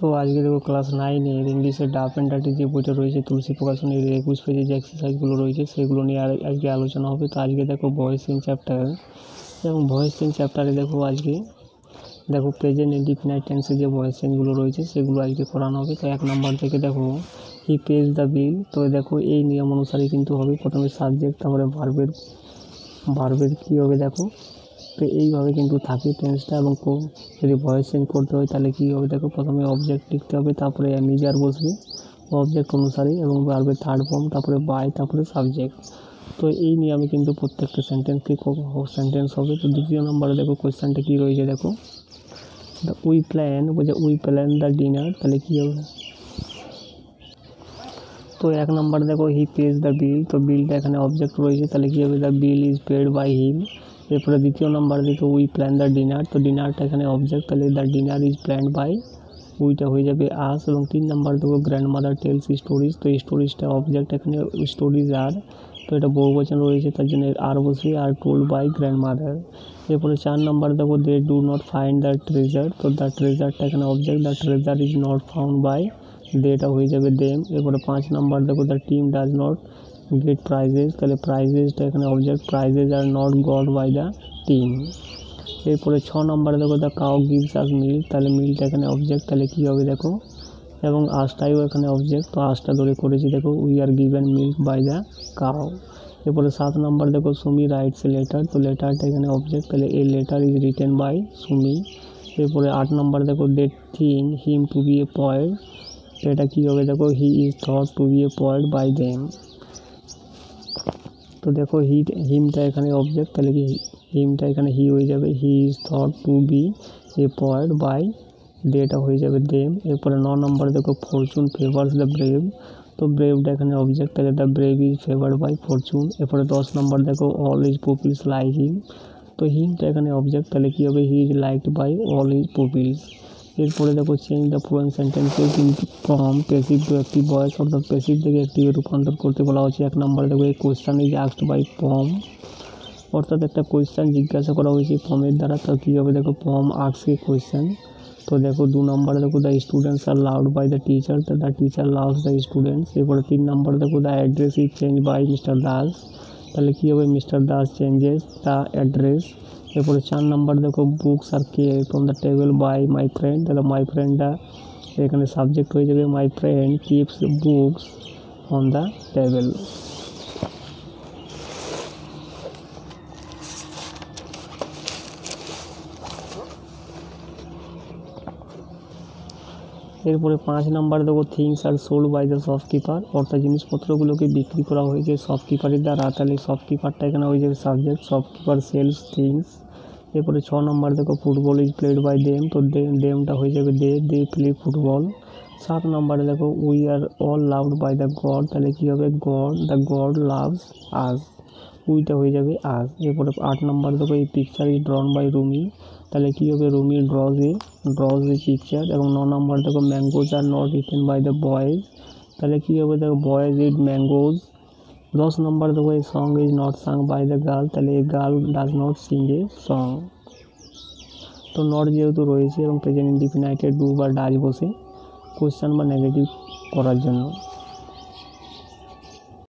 তো আজকে দেখো ক্লাস 9-এর ইংলিশের ডাফ অ্যান্ড ডার্টি যে বইটা রয়েছে তুলসী প্রকাশনের 21 পেজে যে এক্সারসাইজগুলো রয়েছে সেগুলো নিয়ে আজকে আলোচনা হবে। তো আজকে দেখো ভয়েস ইন চ্যাপ্টার, এবং ভয়েস ইন চ্যাপ্টারে দেখো আজকে প্রেজেন্ট ইনডিফিনাইট টেন্সে যে ভয়েস চেঞ্জগুলো রয়েছে সেগুলো আজকে করানো হবে। তো 1 নম্বর থেকে দেখো হি পেজ দ্য বিল। তো দেখো এই নিয়ম অনুসারে কিন্তু হবে, প্রথমে সাবজেক্ট, তারপরে ভার্বের কী হবে দেখো। তো এইভাবে কিন্তু থাকে টেন্সটা, এবং যদি ভয়েস চেঞ্জ করতে হয় তাহলে কী হবে দেখো, প্রথমে অবজেক্ট লিখতে হবে, তারপরে মেজার বসবে অবজেক্ট অনুসারে, এবং ভার্বের থার্ড ফর্ম, তারপরে বাই, তারপরে সাবজেক্ট। তো এই নিয়মে কিন্তু প্রত্যেকটা সেন্টেন্স হবে। তো দ্বিতীয় নম্বরে দেখো কোয়েশ্চেনটা কী রয়েছে দেখো, উই প্ল্যান দ্য ডিনার, তাহলে কী হবে। তো 1 নম্বর দেখো হি পেজ দ্য বিল, তো বিলটা এখানে অবজেক্ট রয়েছে, তাহলে কী হবে, the bill is paid by him. এরপরে দ্বিতীয় নম্বর দেখো উই প্ল্যান দ্য ডিনার, তো ডিনারটা এখানে অবজেক্ট, তাহলে the dinner is planned by, উইটা হয়ে যাবে আস। এবং 3 নম্বর দেখো গ্র্যান্ডমাদার টেলস স্টোরিজ, তো স্টোরিজটা অবজেক্ট, এখানে স্টোরিজ আর, তো এটা বহুবচন রয়েছে তার জন্য আর বসবে, আর টোল্ড বাই গ্র্যান্ডমাদার। এরপরে 4 নম্বর দেখো they do not find the treasure, তো দ্য ট্রেজারটা এখানে object, the treasure is not found by, দেটা হয়ে যাবে দেম। এরপরে 5 নম্বর দেখো the team does not get prizes, তাহলে প্রাইজেসটা এখানে object, prizes are not got by the team. এরপরে 6 নম্বরে দেখো the cow gives us milk, তাহলে মিল্কটা এখানে অবজেক্ট, তাহলে কী হবে দেখো, এবং আসটাইও এখানে অবজেক্ট, তো আসটা ধরে করেছি দেখো we are given milk by the cow. এরপরে 7 নম্বর দেখো সুমি রাইটস এ লেটার, তো লেটারটা এখানে অবজেক্ট, তাহলে a letter is written by Sumi. এরপরে 8 নম্বর দেখো they think him to be a poet, তো এটা কী হবে দেখো he is thought to be a poet by them. তো দেখো হিমটা এখানে অবজেক্ট, তাহলে কি হিমটা এখানে হি হয়ে যাবে, he is thought to be a poet by, দেটা হয়ে যাবে দেম। এরপরে 9 নম্বর দেখো ফরচুন ফেভার্স দ্য ব্রেভ, তো ব্রেভটা এখানে অবজেক্ট, তাহলে the brave is favoured by fortune. এরপরে 10 নম্বর দেখো all his pupils like him, তো হিমটা এখানে অবজেক্ট, তাহলে কী হবে he is liked by all his pupils. এরপরে দেখো চেঞ্জ দ্য ফ্লুয়েন্ট সেন্টেন্সে কিন্তু from passive to active voice, অর্থাৎ প্যাসিভ থেকে অ্যাক্টিভে রূপান্তর করতে বলা হচ্ছে। 1 নম্বরে দেখো এই question is asked by form, অর্থাৎ একটা কোয়েশ্চেন জিজ্ঞাসা করা হয়েছে ফর্মের দ্বারা, তো কী হবে দেখো ফর্ম আস্কস এ কোয়েশ্চেন। তো দেখো 2 নম্বরে দেখো the students are loved by the teacher, তো the teacher loves the students. এরপরে 3 নম্বরে দেখো the address is change by mister Das, তাহলে কী হবে mister Das changes the address. এরপরে 4 নম্বর দেখো books are care from the table by my friend, তাহলে মাই ফ্রেন্ডটা এখানে সাবজেক্ট হয়ে যাবে, my friend keeps books on the table. এরপরে 5 নম্বর দেখো things are sold by the shopkeeper, অর্থাৎ জিনিসপত্রগুলোকে বিক্রি করা হয়েছে শপকিপারের দ্বারা, তাহলে শপকিপারটা এখানে হয়ে যাবে সাবজেক্ট, শপকিপার সেলস থিংস। এরপরে 6 নম্বর দেখো football is played by them, তো দেমটা হয়ে যাবে দে প্লে ফুটবল। 7 নম্বরে দেখো we are all loved by the god, তাহলে কী হবে দ্য গড লাভস আস, উইটা হয়ে যাবে আস। এরপরে 8 নম্বর দেখো এই picture is drawn by Rumi, তাহলে কী হবে রুমি ড্রজ এ পিকচার। এবং 9 নম্বর দেখো mangoes are not eaten by the boys, তাহলে কী হবে দেখো বয়েজ ইট ম্যাঙ্গোজ। 10 নম্বর দেখো এই song is not sung by the girl, তাহলে এই girl does not sing a song. তো নট যেহেতু রয়েছে এবং প্রেজেন্ট ইনডিফিনাইটে ডু বা ডাজ বসে কোয়েশ্চেন বা নেগেটিভ করার জন্য।